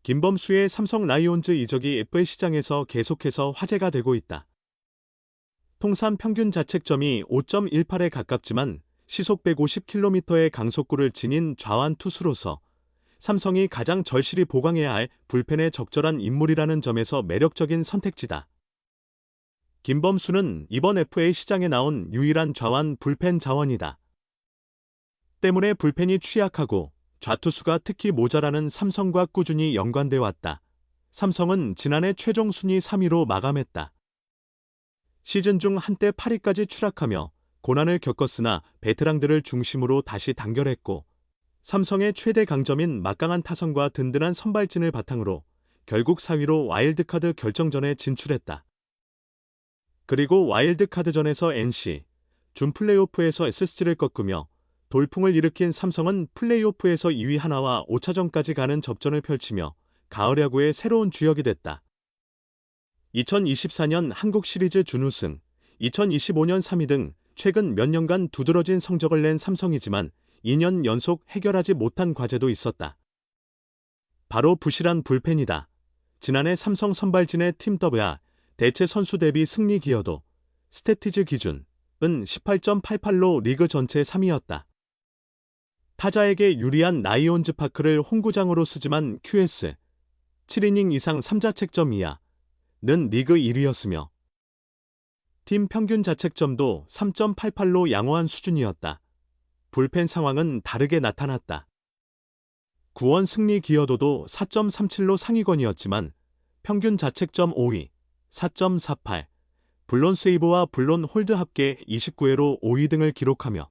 김범수의 삼성 라이온즈 이적이 FA 시장에서 계속해서 화제가 되고 있다. 통산 평균 자책점이 5.18에 가깝지만 시속 150km의 강속구를 지닌 좌완 투수로서 삼성이 가장 절실히 보강해야 할 불펜에 적절한 인물이라는 점에서 매력적인 선택지다. 김범수는 이번 FA 시장에 나온 유일한 좌완 불펜 자원이다. 때문에 불펜이 취약하고 좌투수가 특히 모자라는 삼성과 꾸준히 연관돼 왔다. 삼성은 지난해 최종 순위 3위로 마감했다. 시즌 중 한때 8위까지 추락하며 고난을 겪었으나 베테랑들을 중심으로 다시 단결했고 삼성의 최대 강점인 막강한 타선과 든든한 선발진을 바탕으로 결국 4위로 와일드카드 결정전에 진출했다. 그리고 와일드카드전에서 NC, 준 플레이오프에서 SSG를 꺾으며 돌풍을 일으킨 삼성은 플레이오프에서 2위 하나와 5차전까지 가는 접전을 펼치며 가을 야구의 새로운 주역이 됐다. 2024년 한국 시리즈 준우승, 2025년 3위 등 최근 몇 년간 두드러진 성적을 낸 삼성이지만 2년 연속 해결하지 못한 과제도 있었다. 바로 부실한 불펜이다. 지난해 삼성 선발진의 팀 WR, 대체 선수 대비 승리 기여도, 스태티즈 기준은 18.88로 리그 전체 3위였다. 타자에게 유리한 라이온즈 파크를 홈구장으로 쓰지만 QS, 7이닝 이상 3자책점 이하는 리그 1위였으며 팀 평균 자책점도 3.88로 양호한 수준이었다. 불펜 상황은 다르게 나타났다. 구원 승리 기여도도 4.37로 상위권이었지만 평균 자책점 5위, 4.48, 블론 세이브와 블론 홀드 합계 29회로 5위 등을 기록하며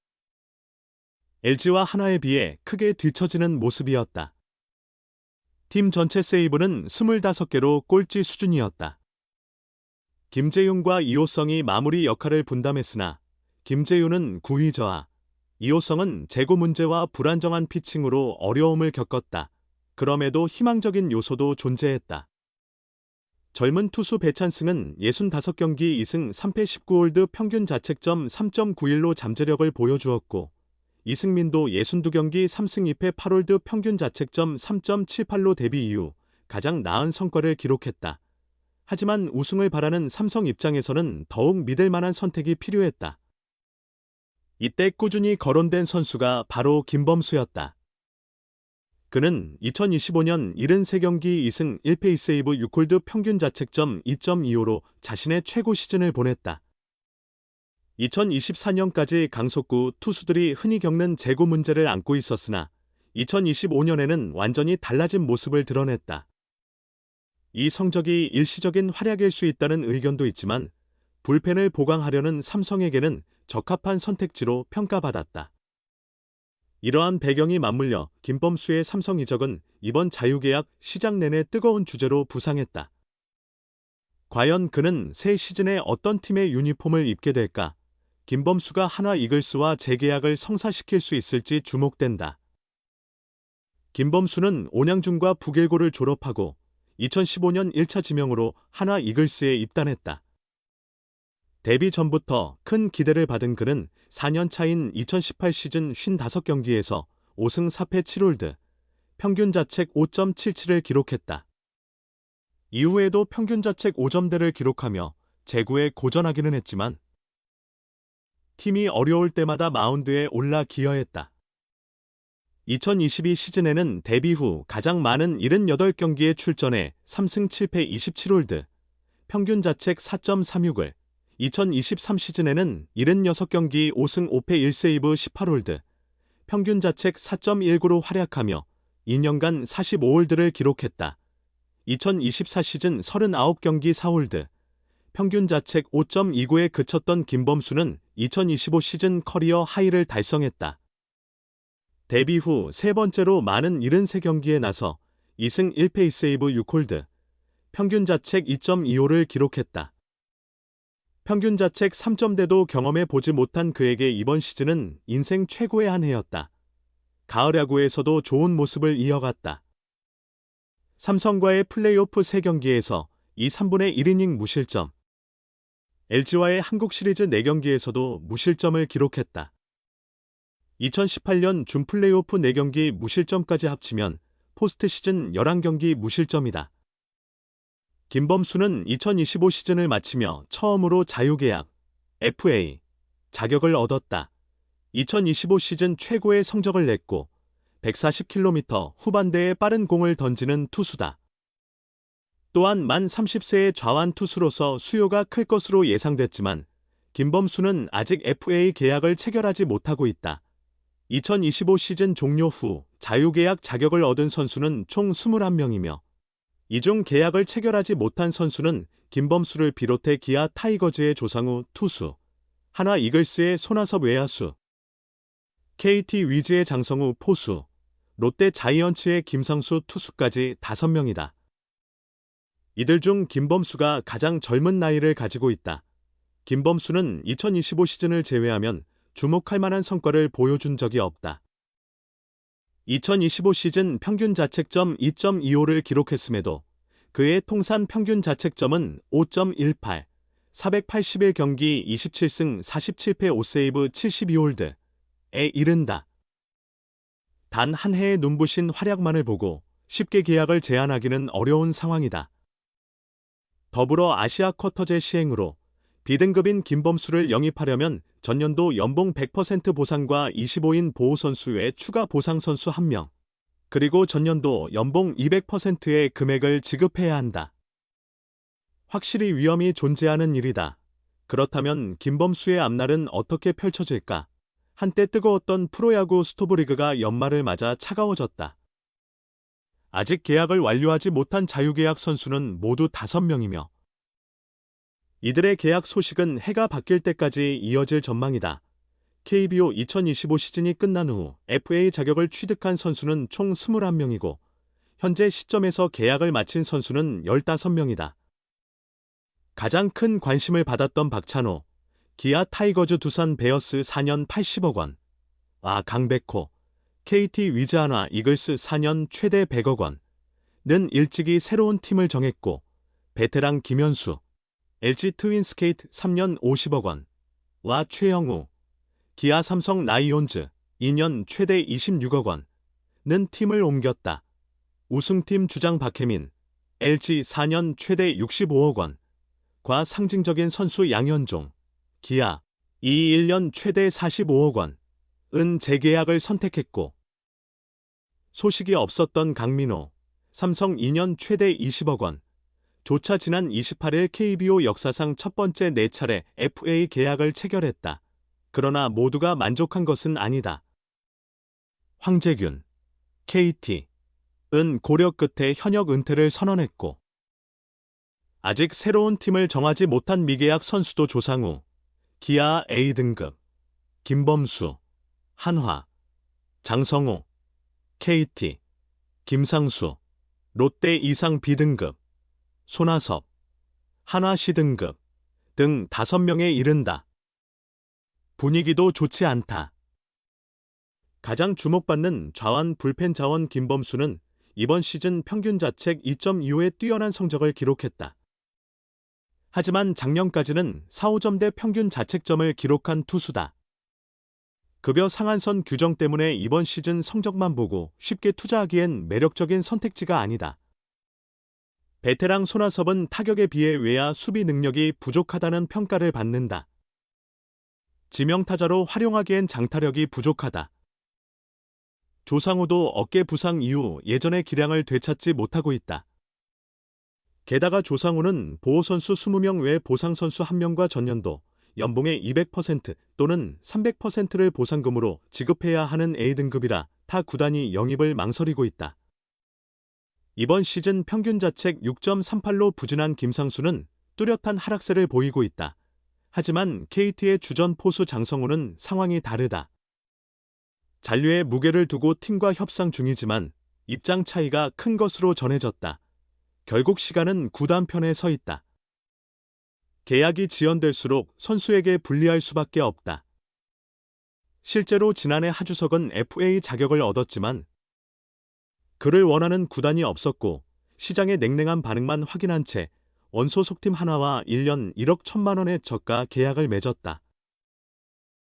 LG와 하나에 비해 크게 뒤처지는 모습이었다. 팀 전체 세이브는 25개로 꼴찌 수준이었다. 김재윤과 이호성이 마무리 역할을 분담했으나 김재윤은 구위 저하, 이호성은 제구 문제와 불안정한 피칭으로 어려움을 겪었다. 그럼에도 희망적인 요소도 존재했다. 젊은 투수 배찬승은 65경기 2승 3패 19홀드 평균 자책점 3.91로 잠재력을 보여주었고 이승민도 62경기 3승 2패 8홀드 평균 자책점 3.78로 데뷔 이후 가장 나은 성과를 기록했다. 하지만 우승을 바라는 삼성 입장에서는 더욱 믿을 만한 선택이 필요했다. 이때 꾸준히 거론된 선수가 바로 김범수였다. 그는 2025년 73경기 2승 1패 2세이브 6홀드 평균 자책점 2.25로 자신의 최고 시즌을 보냈다. 2024년까지 강속구 투수들이 흔히 겪는 제구 문제를 안고 있었으나 2025년에는 완전히 달라진 모습을 드러냈다. 이 성적이 일시적인 활약일 수 있다는 의견도 있지만 불펜을 보강하려는 삼성에게는 적합한 선택지로 평가받았다. 이러한 배경이 맞물려 김범수의 삼성 이적은 이번 자유계약 시장 내내 뜨거운 주제로 부상했다. 과연 그는 새 시즌에 어떤 팀의 유니폼을 입게 될까? 김범수가 한화 이글스와 재계약을 성사시킬 수 있을지 주목된다. 김범수는 온양중과 북일고를 졸업하고 2015년 1차 지명으로 한화 이글스에 입단했다. 데뷔 전부터 큰 기대를 받은 그는 4년 차인 2018 시즌 55경기에서 5승 4패 7홀드, 평균 자책 5.77을 기록했다. 이후에도 평균 자책 5점대를 기록하며 제구에 고전하기는 했지만 팀이 어려울 때마다 마운드에 올라 기여했다. 2022 시즌에는 데뷔 후 가장 많은 78경기에 출전해 3승 7패 27홀드, 평균 자책 4.36을, 2023 시즌에는 76경기 5승 5패 1세이브 18홀드, 평균 자책 4.19로 활약하며 2년간 45홀드를 기록했다. 2024 시즌 39경기 4홀드, 평균 자책 5.29에 그쳤던 김범수는 2025 시즌 커리어 하이를 달성했다. 데뷔 후 세 번째로 많은 73경기에 나서 2승 1패 2세이브 6홀드, 평균 자책 2.25를 기록했다. 평균 자책 3점대도 경험해 보지 못한 그에게 이번 시즌은 인생 최고의 한 해였다. 가을 야구에서도 좋은 모습을 이어갔다. 삼성과의 플레이오프 3경기에서 2, 3분의 1이닝 무실점, LG와의 한국 시리즈 4경기에서도 무실점을 기록했다. 2018년 준 플레이오프 4경기 무실점까지 합치면 포스트 시즌 11경기 무실점이다. 김범수는 2025 시즌을 마치며 처음으로 자유계약 FA 자격을 얻었다. 2025 시즌 최고의 성적을 냈고 140km 후반대의 빠른 공을 던지는 투수다. 또한 만 30세의 좌완 투수로서 수요가 클 것으로 예상됐지만 김범수는 아직 FA 계약을 체결하지 못하고 있다. 2025 시즌 종료 후 자유계약 자격을 얻은 선수는 총 21명이며 이 중 계약을 체결하지 못한 선수는 김범수를 비롯해 기아 타이거즈의 조상우 투수, 한화 이글스의 손아섭 외야수, KT 위즈의 장성우 포수, 롯데 자이언츠의 김상수 투수까지 5명이다. 이들 중 김범수가 가장 젊은 나이를 가지고 있다. 김범수는 2025 시즌을 제외하면 주목할 만한 성과를 보여준 적이 없다. 2025 시즌 평균 자책점 2.25를 기록했음에도 그의 통산 평균 자책점은 5.18, 481경기 27승 47패 5세이브 72홀드에 이른다. 단 한 해의 눈부신 활약만을 보고 쉽게 계약을 제안하기는 어려운 상황이다. 더불어 아시아 쿼터제 시행으로 B등급인 김범수를 영입하려면 전년도 연봉 100% 보상과 25인 보호선수 외 추가 보상선수 1명, 그리고 전년도 연봉 200%의 금액을 지급해야 한다. 확실히 위험이 존재하는 일이다. 그렇다면 김범수의 앞날은 어떻게 펼쳐질까? 한때 뜨거웠던 프로야구 스토브리그가 연말을 맞아 차가워졌다. 아직 계약을 완료하지 못한 자유계약 선수는 모두 5명이며 이들의 계약 소식은 해가 바뀔 때까지 이어질 전망이다. KBO 2025 시즌이 끝난 후 FA 자격을 취득한 선수는 총 21명이고 현재 시점에서 계약을 마친 선수는 15명이다. 가장 큰 관심을 받았던 박찬호, 기아 타이거즈 두산 베어스 4년 80억 원, 강백호, KT 위즈 한화 이글스 4년 최대 100억 원는 일찍이 새로운 팀을 정했고 베테랑 김현수, LG 트윈스케이트 3년 50억 원와 최영우, 기아 삼성 라이온즈 2년 최대 26억 원는 팀을 옮겼다. 우승팀 주장 박혜민, LG 4년 최대 65억 원과 상징적인 선수 양현종, 기아 1년 최대 45억 원은 재계약을 선택했고 소식이 없었던 강민호, 삼성 2년 최대 20억 원조차 지난 28일 KBO 역사상 첫 번째 4차례 FA 계약을 체결했다. 그러나 모두가 만족한 것은 아니다. 황재균, KT은 고려 끝에 현역 은퇴를 선언했고 아직 새로운 팀을 정하지 못한 미계약 선수도 조상우, 기아 A등급, 김범수, 한화, 장성호, KT, 김상수, 롯데 이상 B등급, 손아섭, 한화 C등급 등 5명에 이른다. 분위기도 좋지 않다. 가장 주목받는 좌완 불펜 자원 김범수는 이번 시즌 평균 자책 2.25의 뛰어난 성적을 기록했다. 하지만 작년까지는 4-5점대 평균 자책점을 기록한 투수다. 급여 상한선 규정 때문에 이번 시즌 성적만 보고 쉽게 투자하기엔 매력적인 선택지가 아니다. 베테랑 손아섭은 타격에 비해 외야 수비 능력이 부족하다는 평가를 받는다. 지명타자로 활용하기엔 장타력이 부족하다. 조상우도 어깨 부상 이후 예전의 기량을 되찾지 못하고 있다. 게다가 조상우는 보호선수 20명 외 보상선수 1명과 전년도 연봉의 200% 또는 300%를 보상금으로 지급해야 하는 A등급이라 타 구단이 영입을 망설이고 있다. 이번 시즌 평균 자책 6.38로 부진한 김상수는 뚜렷한 하락세를 보이고 있다. 하지만 KT의 주전 포수 장성우는 상황이 다르다. 잔류의 무게를 두고 팀과 협상 중이지만 입장 차이가 큰 것으로 전해졌다. 결국 시간은 구단 편에 서 있다. 계약이 지연될수록 선수에게 불리할 수밖에 없다. 실제로 지난해 하주석은 FA 자격을 얻었지만 그를 원하는 구단이 없었고 시장의 냉랭한 반응만 확인한 채 원소속팀 하나와 1년 1억 1천만 원의 저가 계약을 맺었다.